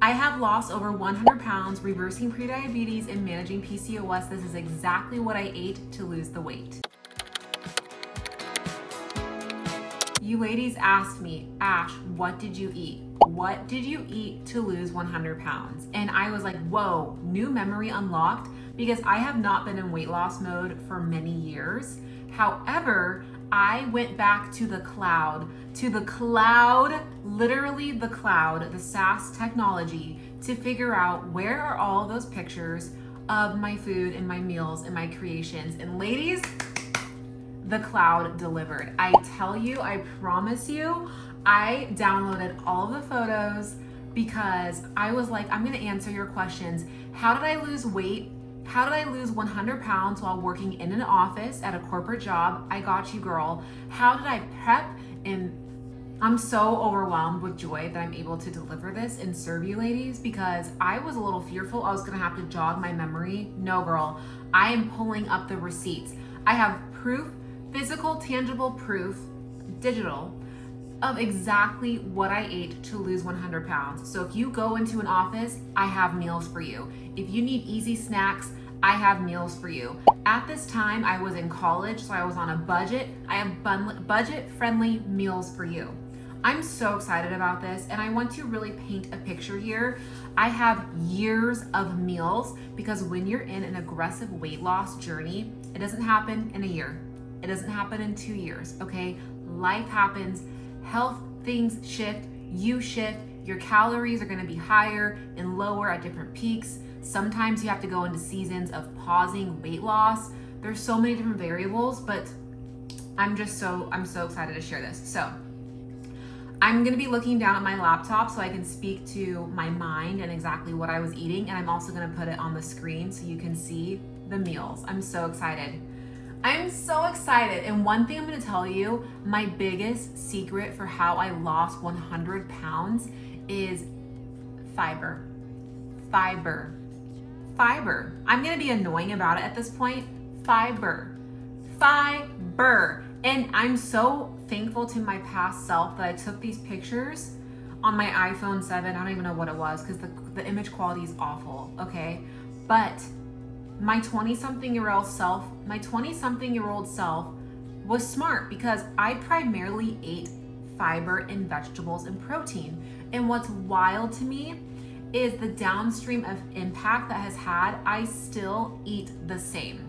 I have lost over 100 pounds, reversing prediabetes and managing PCOS. This is exactly what I ate to lose the weight. You ladies asked me, Ash, what did you eat? What did you eat to lose 100 pounds? And I was like, whoa, new memory unlocked, because I have not been in weight loss mode for many years. However, I went back to the cloud, literally the cloud, the SaaS technology, to figure out where are all those pictures of my food and my meals and my creations. And ladies, the cloud delivered. I tell you, I promise you, I downloaded all of the photos because I was like, I'm gonna answer your questions. How did I lose weight? How did I lose 100 pounds while working in an office at a corporate job? I got you, girl. How did I prep? And I'm so overwhelmed with joy that I'm able to deliver this and serve you ladies, because I was a little fearful I was gonna have to jog my memory. No, girl, I am pulling up the receipts. I have proof, physical, tangible proof, digital, of exactly what I ate to lose 100 pounds. So if you go into an office, I have meals for you. If you need easy snacks, I have meals for you. At this time, I was in college, so I was on a budget. I have budget-friendly meals for you. I'm so excited about this, and I want to really paint a picture here. I have years of meals, because when you're in an aggressive weight loss journey, it doesn't happen in a year. It doesn't happen in 2 years, okay? Life happens. Health things shift, you shift, your calories are gonna be higher and lower at different peaks. Sometimes you have to go into seasons of pausing weight loss. There's so many different variables, but I'm so excited to share this. So I'm gonna be looking down at my laptop so I can speak to my mind and exactly what I was eating. And I'm also gonna put it on the screen so you can see the meals. I'm so excited. I'm so excited. And one thing I'm gonna tell you, my biggest secret for how I lost 100 pounds is fiber. Fiber. Fiber. I'm gonna be annoying about it at this point. Fiber. Fiber. And I'm so thankful to my past self that I took these pictures on my iPhone 7. I don't even know what it was, because the image quality is awful, okay? But my 20-something-year-old self was smart, because I primarily ate fiber and vegetables and protein. And what's wild to me is the downstream of impact that has had. I still eat the same.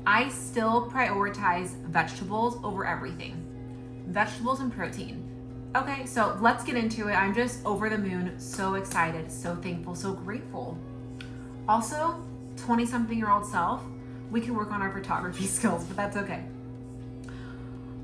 I still prioritize vegetables over everything. Vegetables and protein. Okay, so let's get into it. I'm just over the moon, so excited, so thankful, so grateful. Also, 20-something-year-old self, we can work on our photography skills, but that's okay.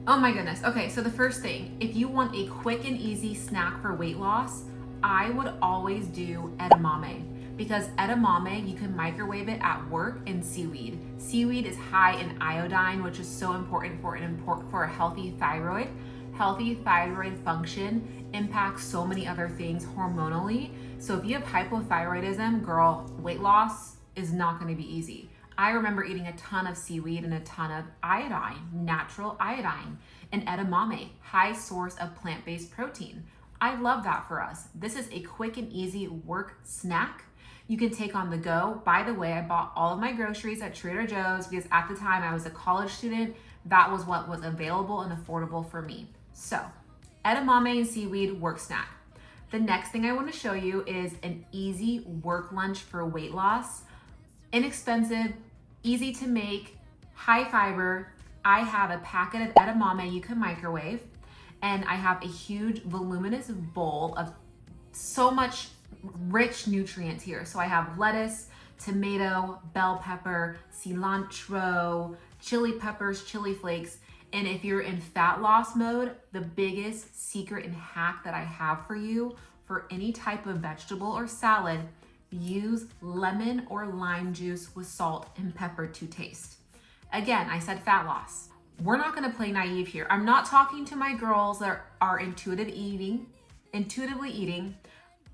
Oh my goodness. Okay, so the first thing, if you want a quick and easy snack for weight loss, I would always do edamame, because edamame, you can microwave it at work, and seaweed. Seaweed is high in iodine, which is so important for a healthy thyroid. Healthy thyroid function impacts so many other things hormonally. So if you have hypothyroidism, girl, weight loss is not going to be easy. I remember eating a ton of seaweed and a ton of iodine, natural iodine, and edamame, high source of plant-based protein. I love that for us. This is a quick and easy work snack you can take on the go. By the way, I bought all of my groceries at Trader Joe's, because at the time I was a college student. That was what was available and affordable for me. So, edamame and seaweed work snack. The next thing I want to show you is an easy work lunch for weight loss. Inexpensive, easy to make, high fiber. I have a packet of edamame you can microwave, and I have a huge voluminous bowl of so much rich nutrients here. So I have lettuce, tomato, bell pepper, cilantro, chili peppers, chili flakes. And if you're in fat loss mode, the biggest secret and hack that I have for you for any type of vegetable or salad, use lemon or lime juice with salt and pepper to taste. Again, I said fat loss. We're not gonna play naive here. I'm not talking to my girls that are intuitively eating.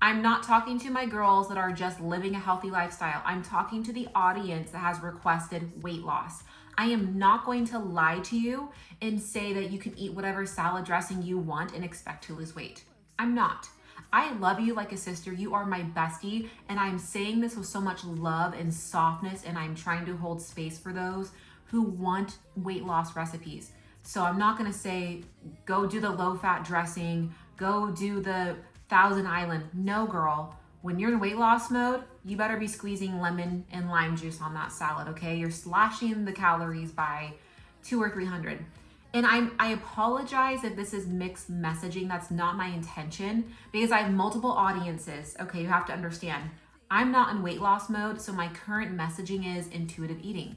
I'm not talking to my girls that are just living a healthy lifestyle. I'm talking to the audience that has requested weight loss. I am not going to lie to you and say that you can eat whatever salad dressing you want and expect to lose weight. I'm not. I love you like a sister. You are my bestie. And I'm saying this with so much love and softness. And I'm trying to hold space for those who want weight loss recipes. So I'm not going to say, go do the low fat dressing, go do the Thousand Island. No, girl. When you're in weight loss mode, you better be squeezing lemon and lime juice on that salad, okay? You're slashing the calories by 200 or 300. And I apologize if this is mixed messaging. That's not my intention, because I have multiple audiences. Okay, you have to understand. I'm not in weight loss mode, so my current messaging is intuitive eating.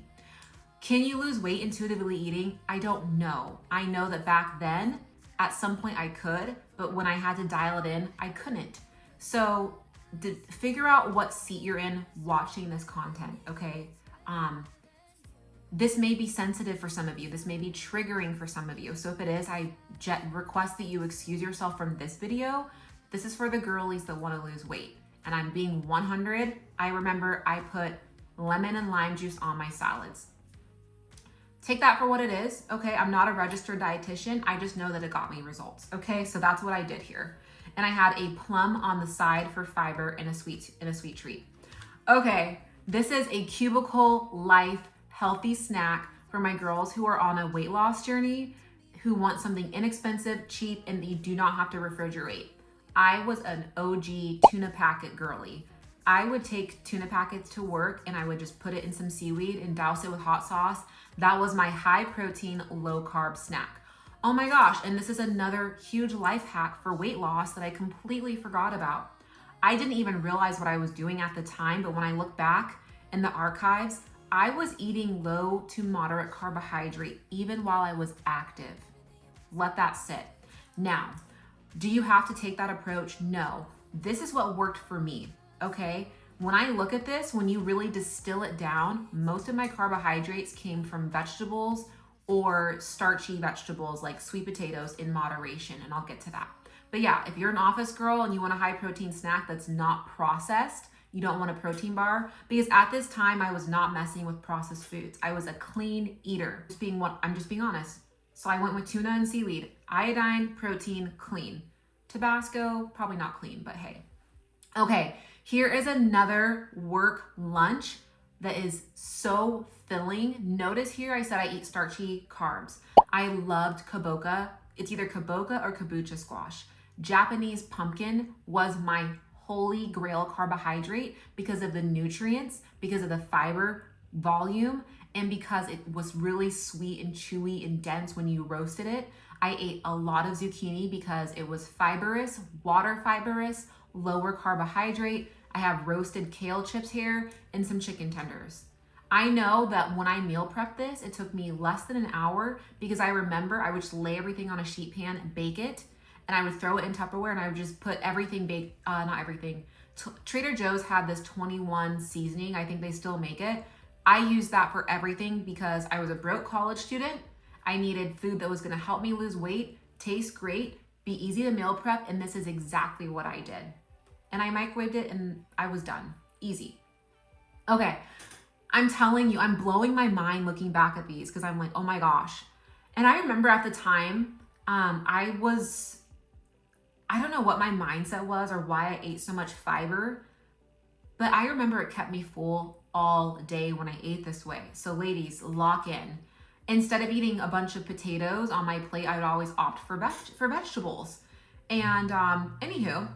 Can you lose weight intuitively eating? I don't know. I know that back then, at some point I could, but when I had to dial it in, I couldn't. So figure out what seat you're in watching this content, okay? This may be sensitive for some of you. This may be triggering for some of you. So if it is, I request that you excuse yourself from this video. This is for the girlies that want to lose weight. And I'm being 100. I remember I put lemon and lime juice on my salads. Take that for what it is, okay? I'm not a registered dietitian. I just know that it got me results, okay? So that's what I did here. And I had a plum on the side for fiber and a sweet treat. Okay, this is a Cubicle Life healthy snack for my girls who are on a weight loss journey, who want something inexpensive, cheap, and you do not have to refrigerate. I was an OG tuna packet girly. I would take tuna packets to work and I would just put it in some seaweed and douse it with hot sauce. That was my high protein, low carb snack. Oh my gosh, and this is another huge life hack for weight loss that I completely forgot about. I didn't even realize what I was doing at the time, but when I look back in the archives, I was eating low to moderate carbohydrate even while I was active. Let that sit. Now, do you have to take that approach? No. This is what worked for me, okay? When I look at this, when you really distill it down, most of my carbohydrates came from vegetables or starchy vegetables like sweet potatoes in moderation, and I'll get to that. But yeah, if you're an office girl and you want a high protein snack that's not processed, you don't want a protein bar, because at this time I was not messing with processed foods. I was a clean eater. I'm just being honest. So I went with tuna and seaweed, iodine, protein, clean. Tabasco, probably not clean, but hey. Okay, here is another work lunch that is so filling. Notice here I said I eat starchy carbs. I loved kabocha. It's either kabocha or kabocha squash. Japanese pumpkin was my holy grail carbohydrate because of the nutrients, because of the fiber volume, and because it was really sweet and chewy and dense when you roasted it. I ate a lot of zucchini because it was fibrous, water fibrous, lower carbohydrate. I have roasted kale chips here and some chicken tenders. I know that when I meal prepped this, it took me less than an hour because I remember I would just lay everything on a sheet pan, bake it, and I would throw it in Tupperware and I would just put everything not everything. Trader Joe's had this 21 seasoning. I think they still make it. I used that for everything because I was a broke college student. I needed food that was gonna help me lose weight, taste great, be easy to meal prep, and this is exactly what I did. And I microwaved it and I was done. Easy. Okay, I'm telling you, I'm blowing my mind looking back at these because I'm like, oh my gosh. And I remember at the time, I don't know what my mindset was or why I ate so much fiber, but I remember it kept me full all day when I ate this way. So ladies, lock in. Instead of eating a bunch of potatoes on my plate, I would always opt for vegetables. And anywho,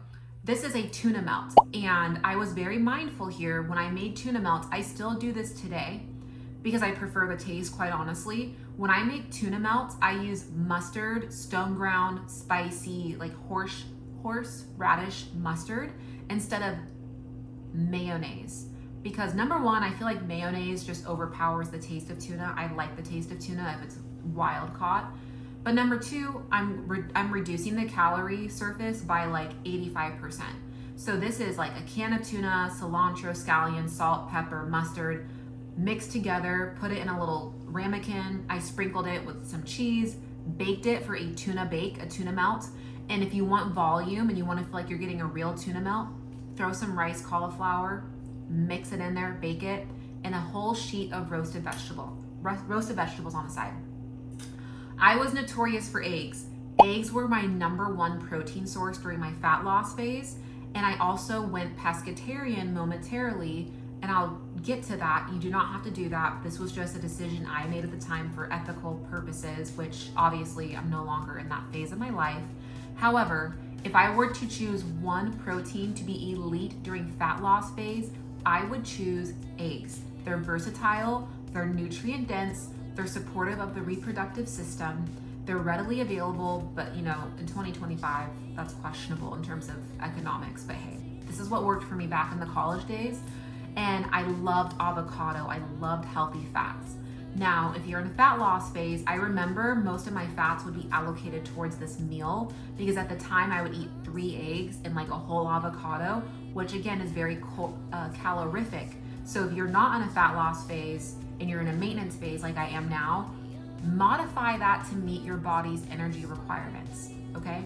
this is a tuna melt. And I was very mindful here when I made tuna melts. I still do this today because I prefer the taste, quite honestly. When I make tuna melts, I use mustard, stone ground, spicy, like horseradish mustard instead of mayonnaise. Because number one, I feel like mayonnaise just overpowers the taste of tuna. I like the taste of tuna if it's wild caught. But number two, I'm reducing the calorie surface by like 85%. So this is like a can of tuna, cilantro, scallion, salt, pepper, mustard, mixed together, put it in a little ramekin. I sprinkled it with some cheese, baked it for a tuna melt. And if you want volume and you want to feel like you're getting a real tuna melt, throw some rice cauliflower, mix it in there, bake it, and a whole sheet of roasted vegetables on the side. I was notorious for eggs. Eggs were my number one protein source during my fat loss phase. And I also went pescatarian momentarily, and I'll get to that. You do not have to do that. This was just a decision I made at the time for ethical purposes, which obviously I'm no longer in that phase of my life. However, if I were to choose one protein to be elite during fat loss phase, I would choose eggs. They're versatile, they're nutrient dense, they're supportive of the reproductive system, they're readily available, but in 2025, that's questionable in terms of economics. But hey, this is what worked for me back in the college days. And I loved avocado. I loved healthy fats. Now, if you're in a fat loss phase, I remember most of my fats would be allocated towards this meal, because at the time I would eat 3 eggs and like a whole avocado, which again is very calorific. So if you're not in a fat loss phase and you're in a maintenance phase like I am now, modify that to meet your body's energy requirements, okay?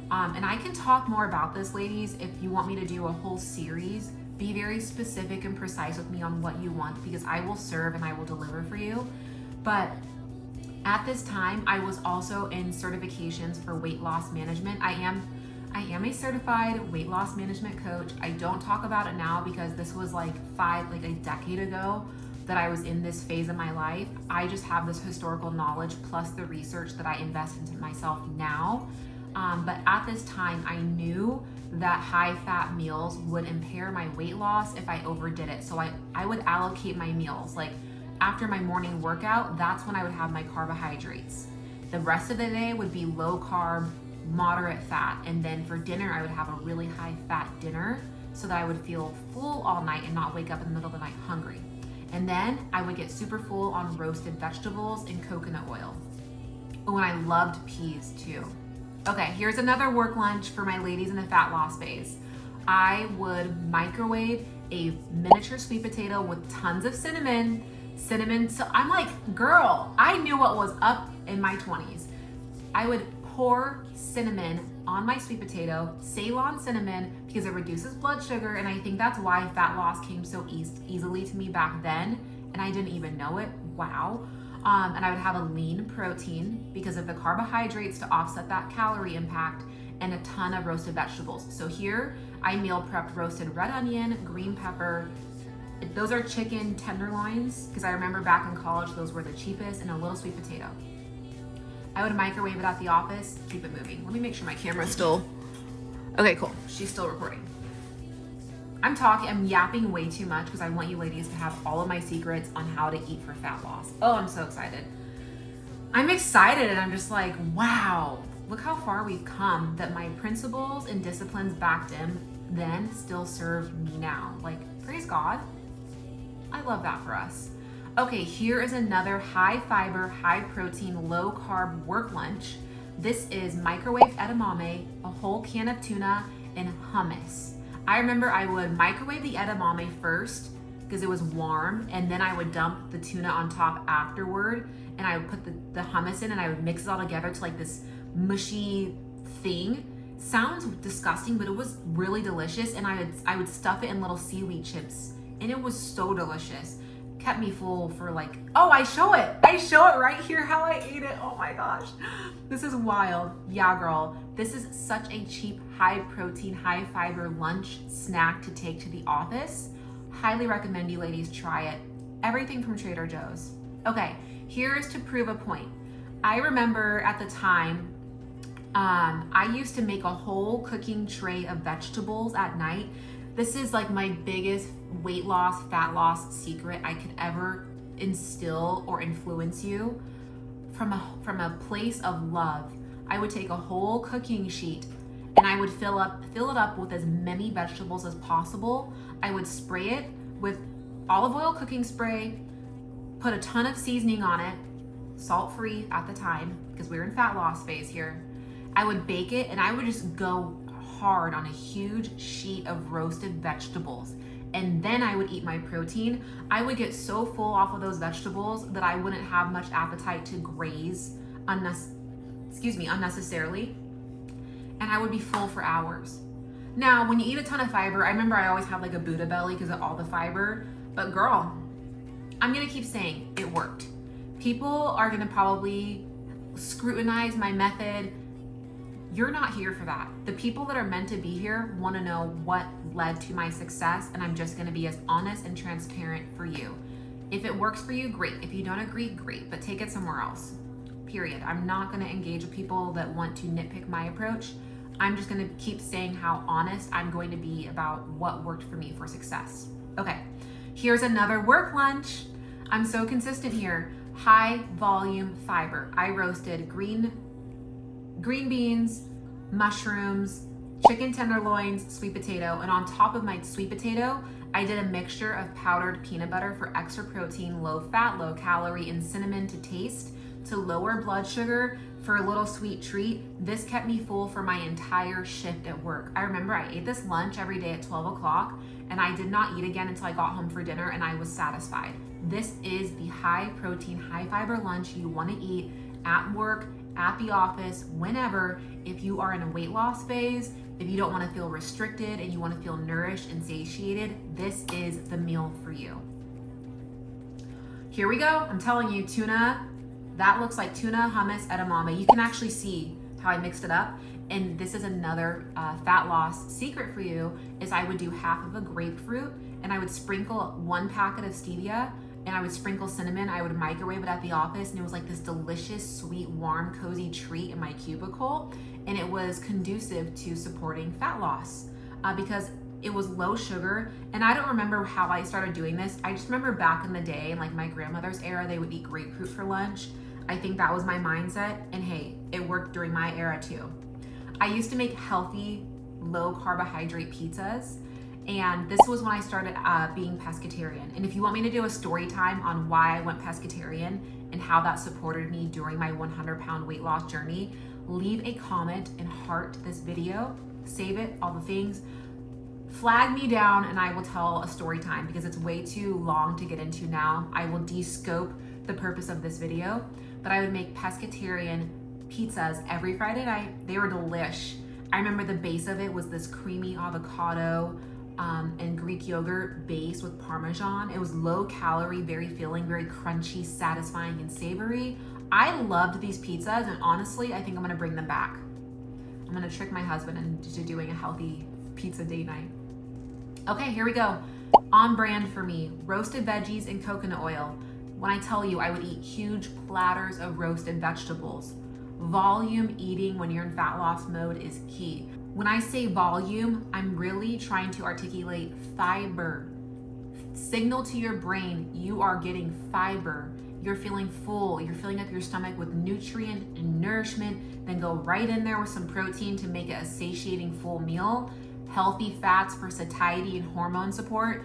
And I can talk more about this, ladies, if you want me to do a whole series. Be very specific and precise with me on what you want, because I will serve and I will deliver for you. But at this time, I was also in certifications for weight loss management. I am a certified weight loss management coach. I don't talk about it now because this was like a decade ago that I was in this phase of my life. I just have this historical knowledge plus the research that I invest into myself now. But at this time, I knew that high fat meals would impair my weight loss if I overdid it. So I would allocate my meals. Like after my morning workout, that's when I would have my carbohydrates. The rest of the day would be low carb, moderate fat. And then for dinner, I would have a really high fat dinner so that I would feel full all night and not wake up in the middle of the night hungry. And then I would get super full on roasted vegetables and coconut oil. Oh, and I loved peas too. Okay, here's another work lunch for my ladies in the fat loss phase. I would microwave a miniature sweet potato with tons of cinnamon. So I'm like, girl, I knew what was up in my 20s. I would pour cinnamon on my sweet potato, Ceylon cinnamon, because it reduces blood sugar, and I think that's why fat loss came so easily to me back then, and I didn't even know it. Wow. And I would have a lean protein because of the carbohydrates to offset that calorie impact, and a ton of roasted vegetables. So here I meal prepped roasted red onion, green pepper. Those are chicken tenderloins, because I remember back in college those were the cheapest, and a little sweet potato. I would microwave it at the office, keep it moving. Let me make sure my camera's still, okay, cool. She's still recording. I'm yapping way too much because I want you ladies to have all of my secrets on how to eat for fat loss. Oh, I'm so excited. I'm excited, and I'm just like, wow, look how far we've come, that my principles and disciplines back then still serve me now. Like, praise God. I love that for us. Okay, here is another high fiber, high protein, low carb work lunch. This is microwave edamame, a whole can of tuna, and hummus. I remember I would microwave the edamame first because it was warm, and then I would dump the tuna on top afterward, and I would put the hummus in, and I would mix it all together to like this mushy thing. Sounds disgusting, but it was really delicious, and I would stuff it in little seaweed chips, and it was so delicious. Kept me full for like, oh, I show it right here how I ate it. Oh my gosh, this is wild. Yeah, girl, this is such a cheap, high protein, high fiber lunch snack to take to the office. Highly recommend you ladies try it. Everything from Trader Joe's. Okay, here's to prove a point. I remember at the time, I used to make a whole cooking tray of vegetables at night. This is like my biggest weight loss, fat loss secret I could ever instill or influence you. From a place of love, I would take a whole cooking sheet and I would fill it up with as many vegetables as possible. I would spray it with olive oil cooking spray, put a ton of seasoning on it, salt-free at the time because we were in fat loss phase here. I would bake it, and I would just go hard on a huge sheet of roasted vegetables, and then I would eat my protein. I would get so full off of those vegetables that I wouldn't have much appetite to graze unnecessarily, and I would be full for hours. Now, when you eat a ton of fiber, I remember I always had like a Buddha belly because of all the fiber, but girl, I'm gonna keep saying it worked. People are gonna probably scrutinize my method You're not here for that. The people that are meant to be here want to know what led to my success, and I'm just going to be as honest and transparent for you. If it works for you, great. If you don't agree, great, but take it somewhere else. Period. I'm not going to engage with people that want to nitpick my approach. I'm just going to keep saying how honest I'm going to be about what worked for me for success. Okay, here's another work lunch. I'm so consistent here. High volume fiber. I roasted green beans, mushrooms, chicken tenderloins, sweet potato, and on top of my sweet potato, I did a mixture of powdered peanut butter for extra protein, low fat, low calorie, and cinnamon to taste, to lower blood sugar for a little sweet treat. This kept me full for my entire shift at work. I remember I ate this lunch every day at 12 o'clock, and I did not eat again until I got home for dinner, and I was satisfied. This is the high protein, high fiber lunch you want to eat at work, at the office, whenever. If you are in a weight loss phase, if you don't want to feel restricted and you want to feel nourished and satiated, this is the meal for you. Here we go. I'm telling you, tuna, that looks like tuna hummus edamame. You can actually see how I mixed it up. And this is another fat loss secret for you, is I would do half of a grapefruit and I would sprinkle 1 packet of stevia and I would sprinkle cinnamon. I would microwave it at the office, and it was like this delicious, sweet, warm, cozy treat in my cubicle. And it was conducive to supporting fat loss because it was low sugar. And I don't remember how I started doing this. I just remember back in the day, in like my grandmother's era, they would eat grapefruit for lunch. I think that was my mindset. And hey, it worked during my era too. I used to make healthy, low carbohydrate pizzas. And this was when I started being pescatarian. And if you want me to do a story time on why I went pescatarian and how that supported me during my 100-pound weight loss journey, leave a comment and heart this video, save it, all the things, flag me down, and I will tell a story time because it's way too long to get into now. I will de-scope the purpose of this video, but I would make pescatarian pizzas every Friday night. They were delish. I remember the base of it was this creamy avocado and Greek yogurt base with Parmesan. It was low calorie, very filling, very crunchy, satisfying, and savory. I loved these pizzas, and honestly, I think I'm gonna bring them back. I'm gonna trick my husband into doing a healthy pizza date night. Okay, here we go. On brand for me, roasted veggies and coconut oil. When I tell you I would eat huge platters of roasted vegetables, volume eating when you're in fat loss mode is key. When I say volume, I'm really trying to articulate fiber. Signal to your brain, you are getting fiber. You're feeling full, you're filling up your stomach with nutrient and nourishment, then go right in there with some protein to make it a satiating full meal. Healthy fats for satiety and hormone support.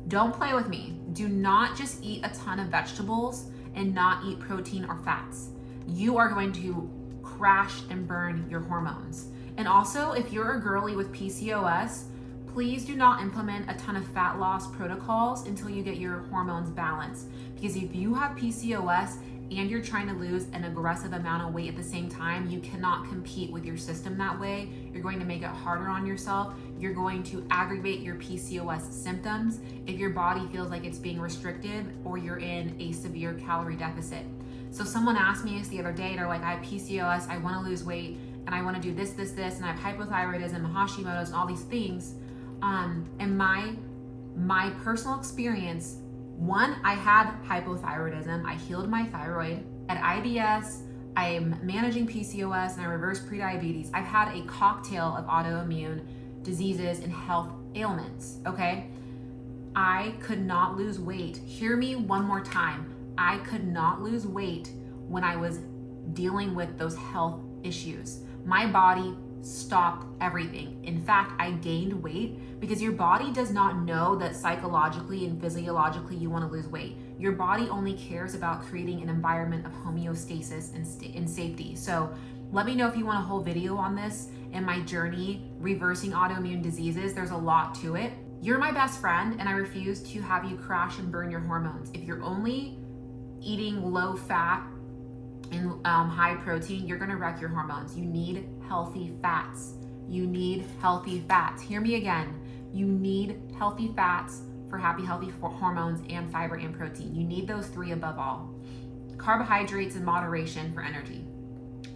Don't play with me. Do not just eat a ton of vegetables and not eat protein or fats. You are going to crash and burn your hormones. And also, if you're a girly with PCOS, please do not implement a ton of fat loss protocols until you get your hormones balanced. Because if you have PCOS and you're trying to lose an aggressive amount of weight at the same time, you cannot compete with your system that way. You're going to make it harder on yourself. You're going to aggravate your PCOS symptoms if your body feels like it's being restricted or you're in a severe calorie deficit. So someone asked me this the other day, they're like, I have PCOS, I want to lose weight, and I want to do this, and I have hypothyroidism, Hashimoto's, and all these things. And my personal experience, one, I had hypothyroidism. I healed my thyroid. At IBS, I am managing PCOS, and I reversed prediabetes. I've had a cocktail of autoimmune diseases and health ailments, okay? I could not lose weight. Hear me one more time. I could not lose weight when I was dealing with those health issues. My body stopped everything. In fact, I gained weight because your body does not know that psychologically and physiologically you want to lose weight. Your body only cares about creating an environment of homeostasis and safety. So let me know if you want a whole video on this and my journey reversing autoimmune diseases. There's a lot to it. You're my best friend, and I refuse to have you crash and burn your hormones. If you're only eating low fat and high protein, you're gonna wreck your hormones. You need healthy fats. You need healthy fats. Hear me again. You need healthy fats for happy, healthy hormones and fiber and protein. You need those three above all. Carbohydrates in moderation for energy.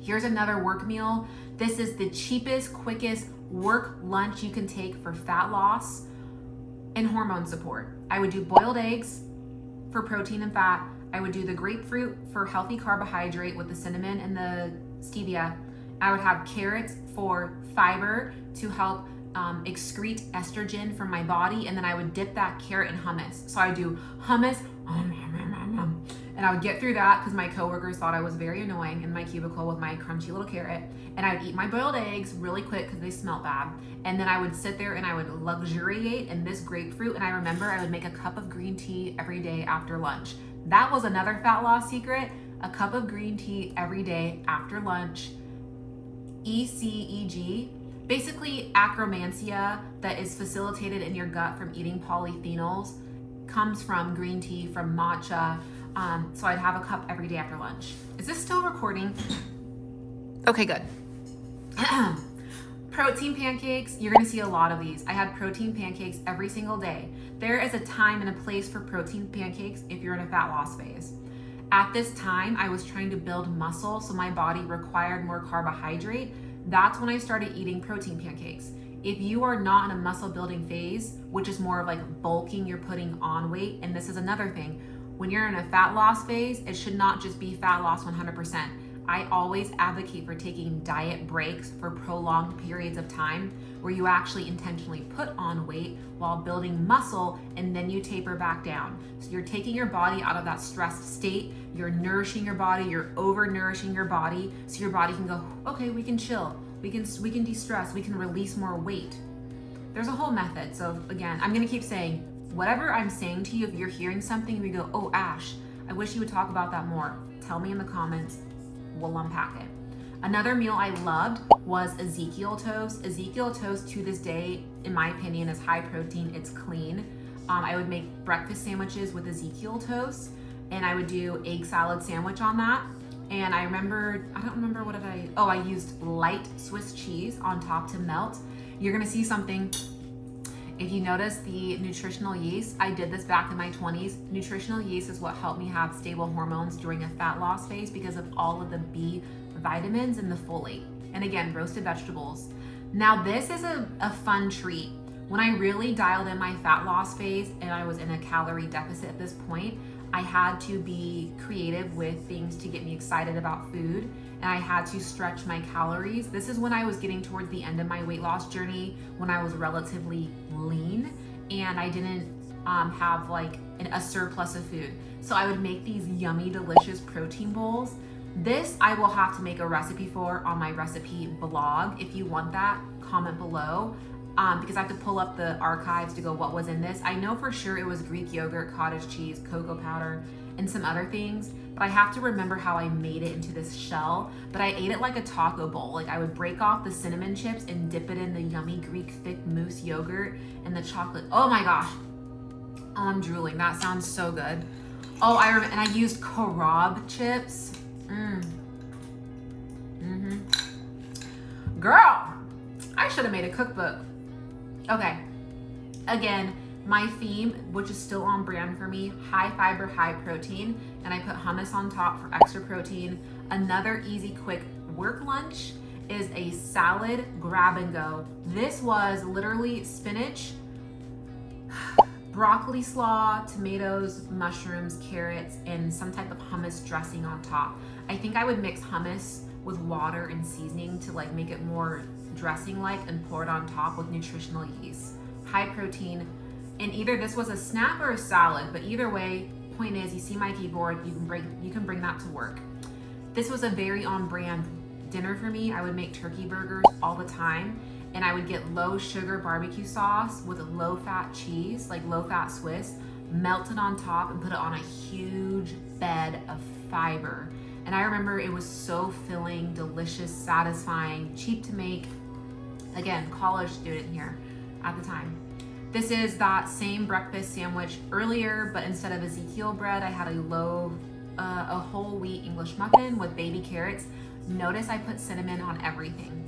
Here's another work meal. This is the cheapest, quickest work lunch you can take for fat loss and hormone support. I would do boiled eggs for protein and fat. I would do the grapefruit for healthy carbohydrate with the cinnamon and the stevia. I would have carrots for fiber to help excrete estrogen from my body, and then I would dip that carrot in hummus. So I would do hummus, and I would get through that because my coworkers thought I was very annoying in my cubicle with my crunchy little carrot. And I would eat my boiled eggs really quick because they smelled bad. And then I would sit there and I would luxuriate in this grapefruit. And I remember I would make a cup of green tea every day after lunch. That was another fat loss secret, a cup of green tea every day after lunch. ECEG, basically acromantia that is facilitated in your gut from eating polyphenols, comes from green tea, from matcha. So I'd have a cup every day after lunch. Is this still recording? Okay, good. Protein pancakes, you're gonna see a lot of these. I had protein pancakes every single day. There is a time and a place for protein pancakes if you're in a fat loss phase. At this time, I was trying to build muscle, so my body required more carbohydrate. That's when I started eating protein pancakes. If you are not in a muscle building phase, which is more of like bulking, you're putting on weight, and this is another thing, when you're in a fat loss phase, it should not just be fat loss 100%. I always advocate for taking diet breaks for prolonged periods of time where you actually intentionally put on weight while building muscle, and then you taper back down. So you're taking your body out of that stressed state, you're nourishing your body, you're over nourishing your body, so your body can go, okay, we can chill, we can de-stress, we can release more weight. There's a whole method. So again, I'm gonna keep saying, whatever I'm saying to you, if you're hearing something and you go, oh Ash, I wish you would talk about that more, tell me in the comments, we'll unpack it. Another meal I loved was Ezekiel toast. Ezekiel toast to this day, in my opinion, is high protein, it's clean. I would make breakfast sandwiches with Ezekiel toast, and I would do egg salad sandwich on that. And I don't remember what I used light Swiss cheese on top to melt. You're gonna see something. If you notice the nutritional yeast, I did this back in my 20s. Nutritional yeast is what helped me have stable hormones during a fat loss phase because of all of the B vitamins and the folate. And again, roasted vegetables. Now this is a fun treat. When I really dialed in my fat loss phase and I was in a calorie deficit at this point, I had to be creative with things to get me excited about food, and I had to stretch my calories. This is when I was getting towards the end of my weight loss journey, when I was relatively lean and I didn't have like a surplus of food. So I would make these yummy, delicious protein bowls. This I will have to make a recipe for on my recipe blog. If you want that, comment below. Because I have to pull up the archives to go what was in this. I know for sure it was Greek yogurt, cottage cheese, cocoa powder, and some other things, but I have to remember how I made it into this shell. But I ate it like a taco bowl. Like I would break off the cinnamon chips and dip it in the yummy Greek thick mousse yogurt and the chocolate. Oh my gosh. Oh, I'm drooling. That sounds so good. Oh, I remember, and I used carob chips. Girl, I should have made a cookbook. Okay, again, my theme, which is still on brand for me, high fiber, high protein, and I put hummus on top for extra protein. Another easy, quick work lunch is a salad grab and go. This was literally spinach, broccoli slaw, tomatoes, mushrooms, carrots, and some type of hummus dressing on top. I think I would mix hummus with water and seasoning to like make it more dressing-like and pour it on top with nutritional yeast. High protein, and either this was a snap or a salad, but either way, point is, you see my keyboard, you can bring that to work. This was a very on-brand dinner for me. I would make turkey burgers all the time, and I would get low sugar barbecue sauce with a low-fat cheese, like low-fat Swiss, melt it on top and put it on a huge bed of fiber. And I remember it was so filling, delicious, satisfying, cheap to make. Again, college student here at the time. This is that same breakfast sandwich earlier, but instead of Ezekiel bread, I had a whole wheat English muffin with baby carrots. Notice I put cinnamon on everything.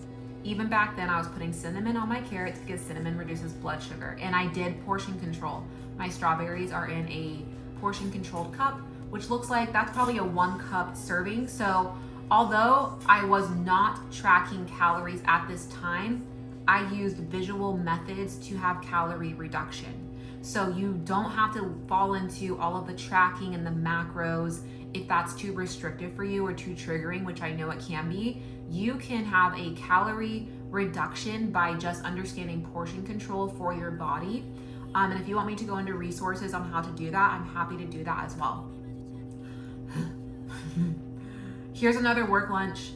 Even back then, I was putting cinnamon on my carrots because cinnamon reduces blood sugar. And I did portion control. My strawberries are in a portion controlled cup, which looks like that's probably a 1 cup serving. So Although I was not tracking calories at this time, I used visual methods to have calorie reduction. So you don't have to fall into all of the tracking and the macros if that's too restrictive for you or too triggering, which I know it can be. You can have a calorie reduction by just understanding portion control for your body. And if you want me to go into resources on how to do that, I'm happy to do that as well. Here's another work lunch.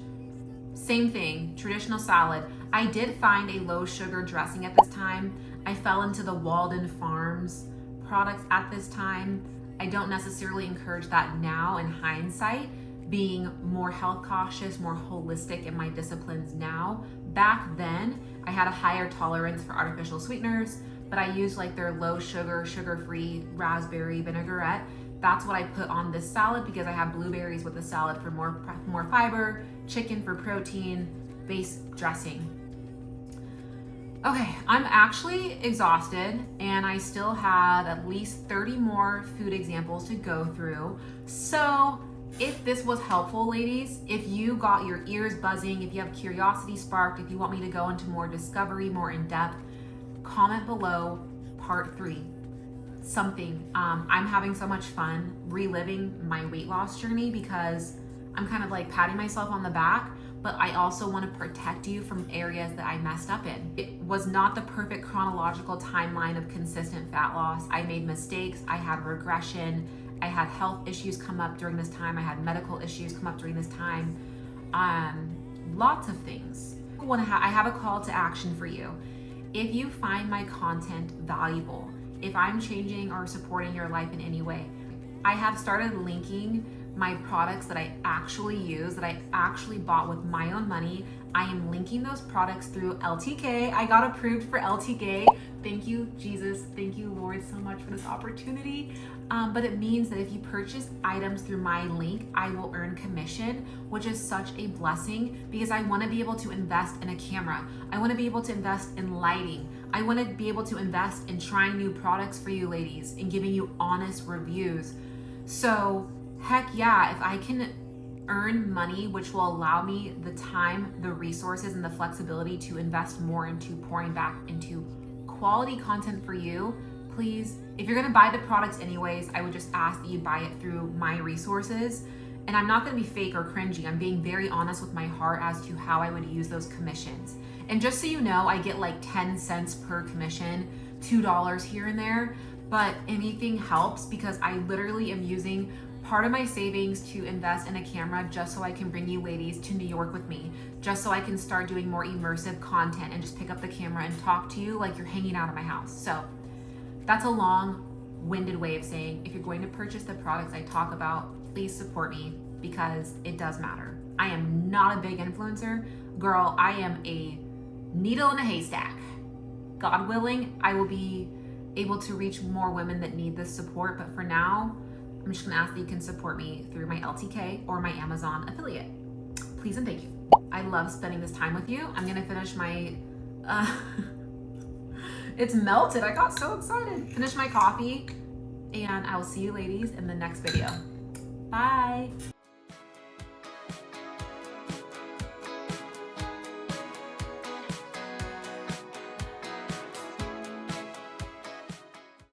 Same thing, traditional salad. I did find a low sugar dressing at this time. I fell into the Walden Farms products at this time. I don't necessarily encourage that now in hindsight, being more health cautious, more holistic in my disciplines now. Back then, I had a higher tolerance for artificial sweeteners, but I used like their low sugar, sugar-free raspberry vinaigrette. That's what I put on this salad because I have blueberries with the salad for more fiber, chicken for protein, base dressing. Okay, I'm actually exhausted and I still have at least 30 more food examples to go through. So if this was helpful, ladies, if you got your ears buzzing, if you have curiosity sparked, if you want me to go into more discovery, more in depth, comment below part 3. Something. I'm having so much fun reliving my weight loss journey because I'm kind of like patting myself on the back, but I also want to protect you from areas that I messed up in. It was not the perfect chronological timeline of consistent fat loss. I made mistakes. I had regression. I had health issues come up during this time. I had medical issues come up during this time. Lots of things. I have a call to action for you. If you find my content valuable, if I'm changing or supporting your life in any way, I have started linking my products that I actually use, that I actually bought with my own money. I am linking those products through LTK. I got approved for LTK. Thank you, Jesus. Thank you, Lord, so much for this opportunity. But it means that if you purchase items through my link, I will earn commission, which is such a blessing because I want to be able to invest in a camera. I want to be able to invest in lighting. I want to be able to invest in trying new products for you ladies and giving you honest reviews. So heck yeah, if I can earn money, which will allow me the time, the resources, and the flexibility to invest more into pouring back into quality content for you, please, if you're gonna buy the products anyways, I would just ask that you buy it through my resources. And I'm not gonna be fake or cringy. I'm being very honest with my heart as to how I would use those commissions. And just so you know, I get like 10 cents per commission, $2 here and there, but anything helps because I literally am using part of my savings to invest in a camera just so I can bring you ladies to New York with me, just so I can start doing more immersive content and just pick up the camera and talk to you like you're hanging out at my house. So that's a long-winded way of saying if you're going to purchase the products I talk about, please support me because it does matter. I am not a big influencer. Girl, I am a needle in a haystack. God willing, I will be able to reach more women that need this support, but for now, I'm just gonna ask that you can support me through my LTK or my Amazon affiliate. Please and thank you. I love spending this time with you. I'm gonna finish my, it's melted. I got so excited. Finish my coffee and I will see you ladies in the next video. Bye.